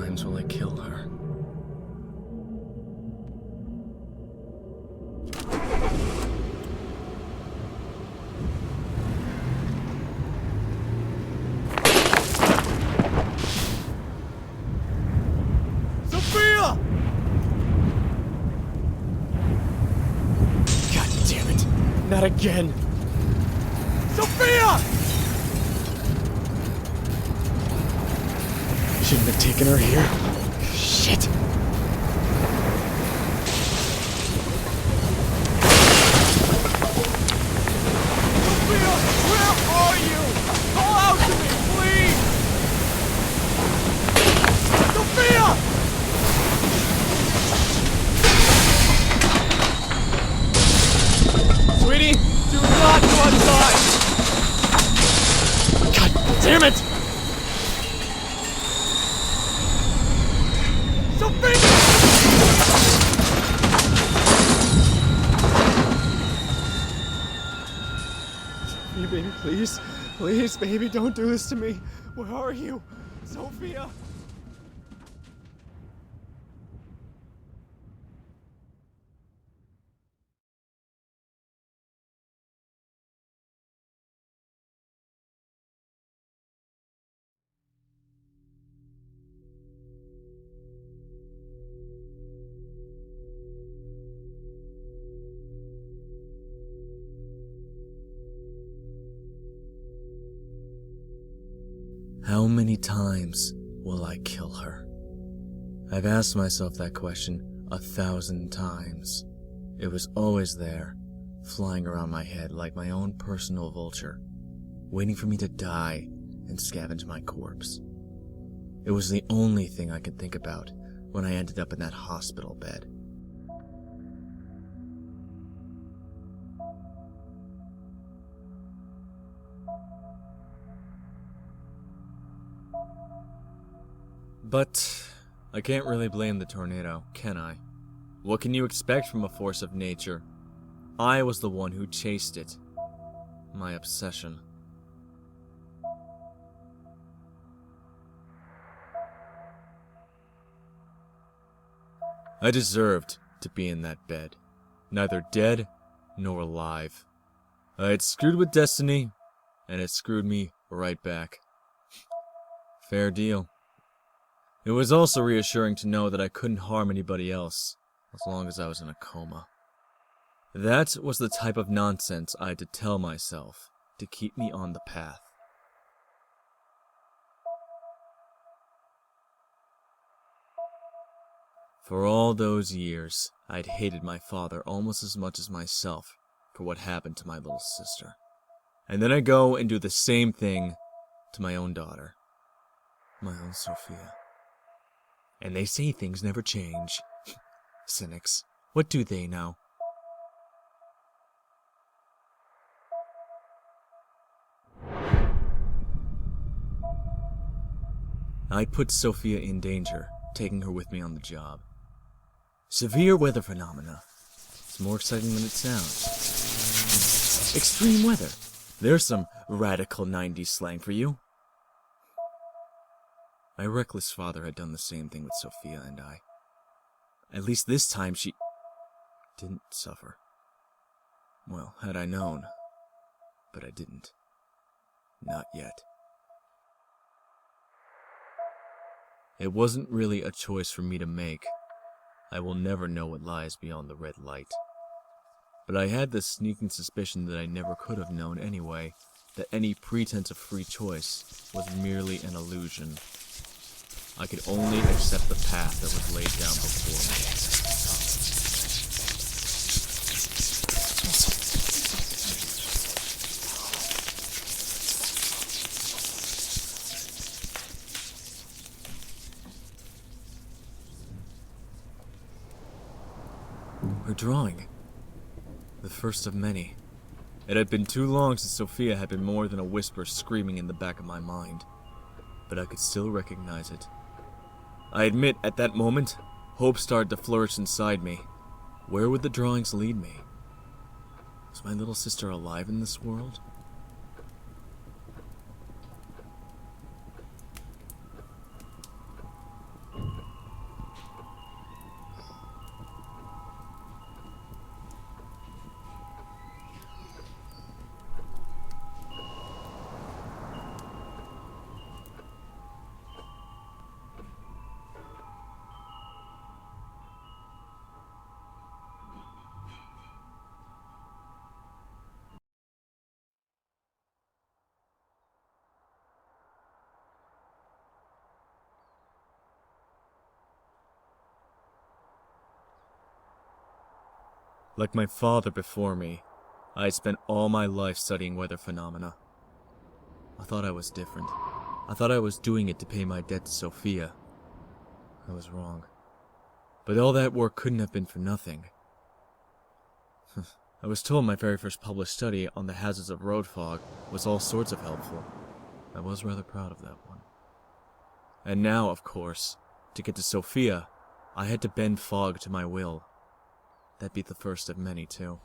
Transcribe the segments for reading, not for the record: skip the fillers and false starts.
times will I kill her? Sophia! God damn it! Not again! Sophia! Shouldn't have taken her here. Shit! Sophia, where are you? Call out to me, please! Sophia! Sweetie! Do not go outside! God damn it! Sophia! You baby, please. Please, baby, don't do this to me. Where are you? Sophia! How many times will I kill her? I've asked myself that question 1,000 times. It was always there, flying around my head like my own personal vulture, waiting for me to die and scavenge my corpse. It was the only thing I could think about when I ended up in that hospital bed. But I can't really blame the tornado, can I? What can you expect from a force of nature? I was the one who chased it. My obsession. I deserved to be in that bed, neither dead nor alive. I had screwed with destiny, and it screwed me right back. Fair deal. It was also reassuring to know that I couldn't harm anybody else, as long as I was in a coma. That was the type of nonsense I had to tell myself to keep me on the path. For all those years, I'd hated my father almost as much as myself for what happened to my little sister. And then I go and do the same thing to my own daughter, my own Sophia. And they say things never change. Cynics. What do they know? I'd put Sophia in danger, taking her with me on the job. Severe weather phenomena. It's more exciting than it sounds. Extreme weather. There's some radical 90s slang for you. My reckless father had done the same thing with Sophia and I. At least this time she didn't suffer. Well, had I known. But I didn't. Not yet. It wasn't really a choice for me to make. I will never know what lies beyond the red light. But I had this sneaking suspicion that I never could have known anyway, that any pretense of free choice was merely an illusion. I could only accept the path that was laid down before me. Her drawing. The first of many. It had been too long since Sophia had been more than a whisper screaming in the back of my mind, but I could still recognize it. I admit, at that moment, hope started to flourish inside me. Where would the drawings lead me? Was my little sister alive in this world? Like my father before me, I had spent all my life studying weather phenomena. I thought I was different. I thought I was doing it to pay my debt to Sophia. I was wrong. But all that work couldn't have been for nothing. I was told my very first published study on the hazards of road fog was all sorts of helpful. I was rather proud of that one. And now, of course, to get to Sophia, I had to bend fog to my will. That'd be the first of many, too.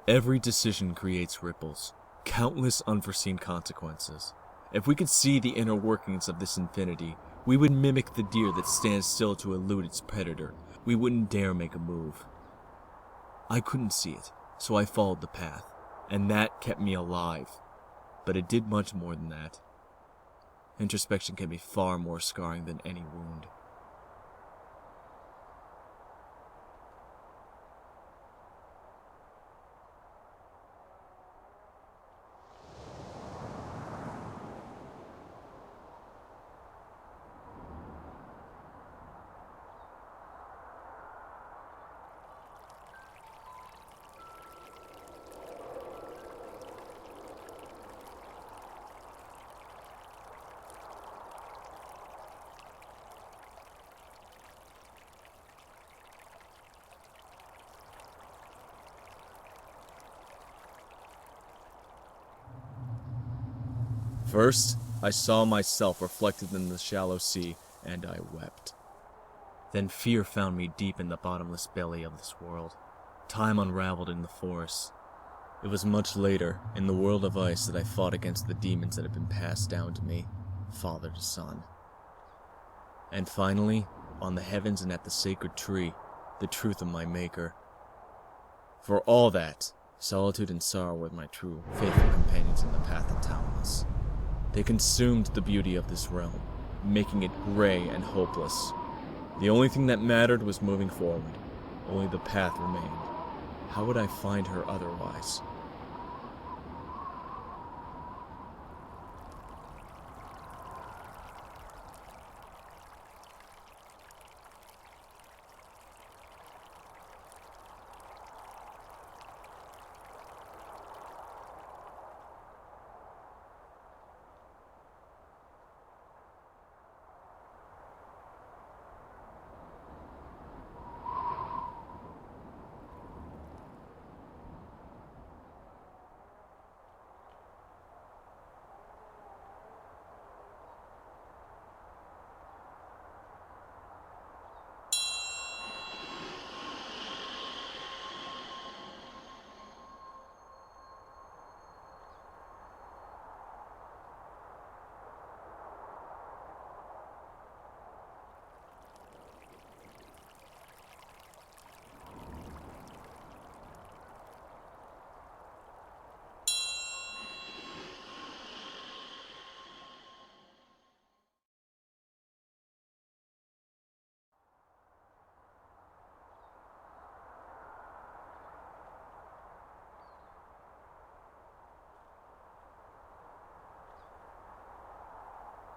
Every decision creates ripples, countless unforeseen consequences. If we could see the inner workings of this infinity, we would mimic the deer that stands still to elude its predator. We wouldn't dare make a move. I couldn't see it, so I followed the path, and that kept me alive. But it did much more than that. Introspection can be far more scarring than any wound. First, I saw myself reflected in the shallow sea, and I wept. Then fear found me deep in the bottomless belly of this world. Time unraveled in the forest. It was much later, in the world of ice, that I fought against the demons that had been passed down to me, father to son. And finally, on the heavens and at the sacred tree, the truth of my maker. For all that, solitude and sorrow were my true, faithful companions in the path of Thalamus. They consumed the beauty of this realm, making it gray and hopeless. The only thing that mattered was moving forward. Only the path remained. How would I find her otherwise?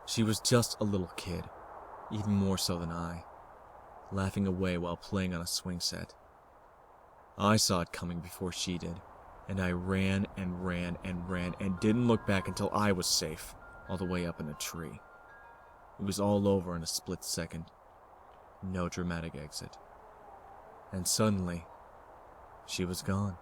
She was just a little kid, even more so than I, laughing away while playing on a swing set. I saw it coming before she did, and I ran and ran and ran and didn't look back until I was safe, all the way up in a tree. It was all over in a split second. No dramatic exit. And suddenly, she was gone.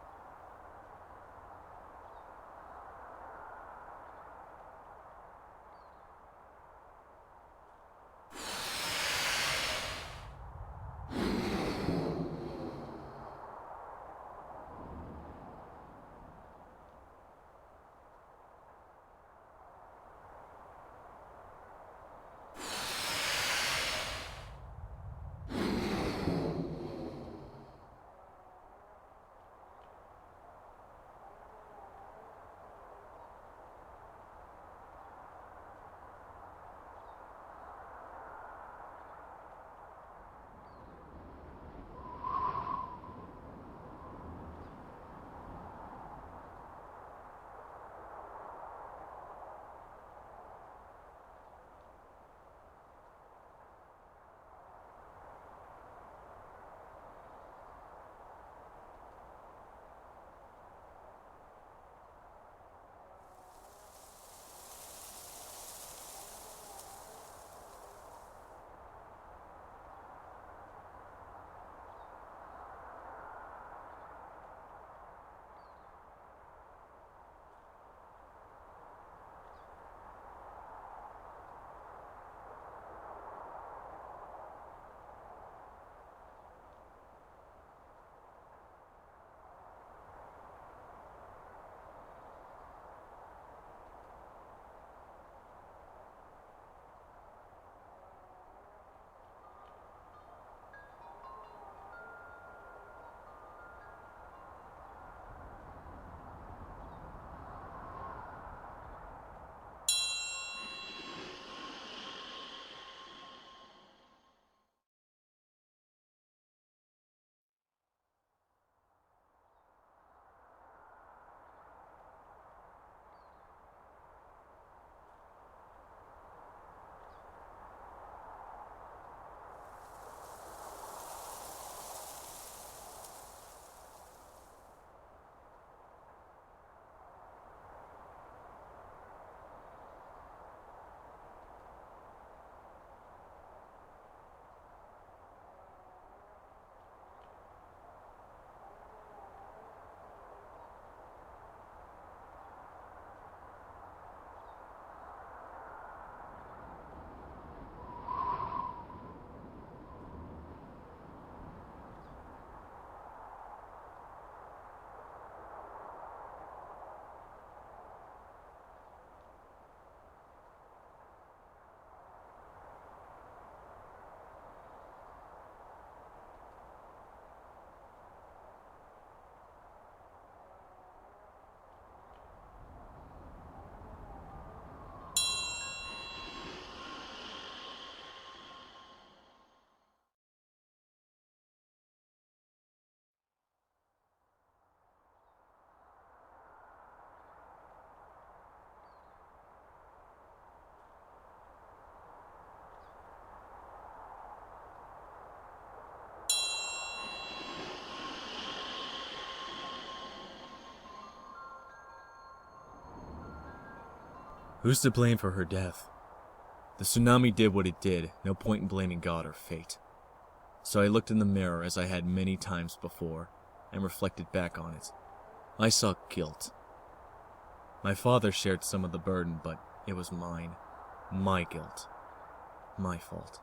Who's to blame for her death? The tsunami did what it did, no point in blaming God or fate. So I looked in the mirror as I had many times before, and reflected back on it. I saw guilt. My father shared some of the burden, but it was mine. My guilt. My fault.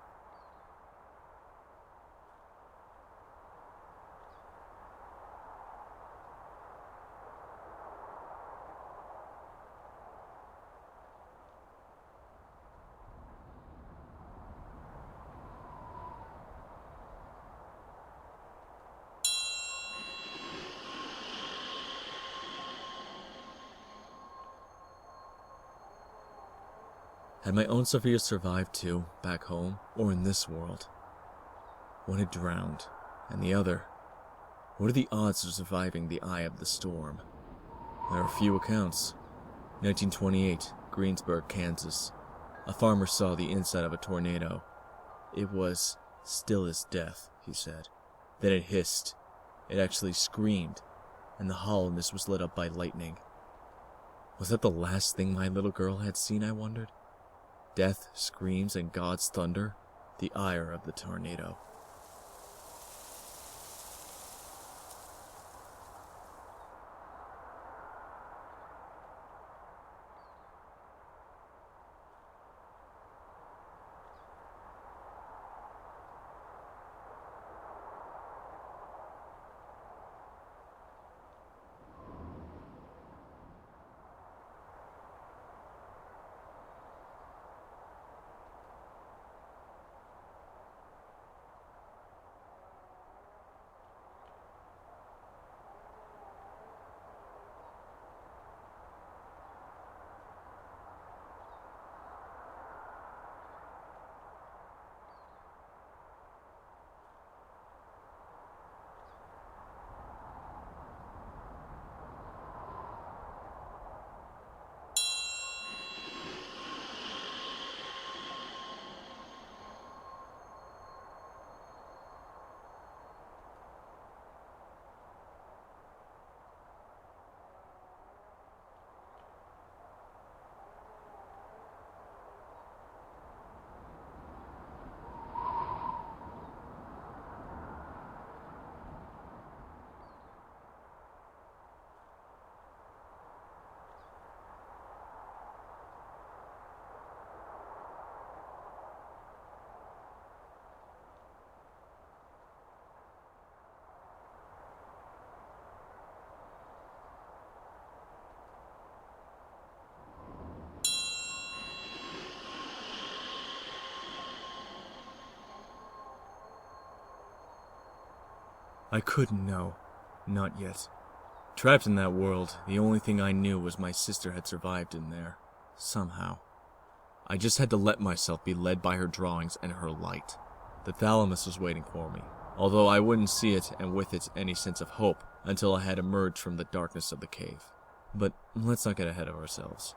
Had my own Sophia survived too, back home, or in this world? One had drowned, and the other? What are the odds of surviving the eye of the storm? There are few accounts. 1928, Greensburg, Kansas. A farmer saw the inside of a tornado. It was still as death, he said. Then it hissed. It actually screamed, and the hollowness was lit up by lightning. Was that the last thing my little girl had seen, I wondered? Death, screams, and God's thunder, the ire of the tornado. I couldn't know. Not yet. Trapped in that world, the only thing I knew was my sister had survived in there. Somehow. I just had to let myself be led by her drawings and her light. The Thalamus was waiting for me, although I wouldn't see it and with it any sense of hope until I had emerged from the darkness of the cave. But let's not get ahead of ourselves.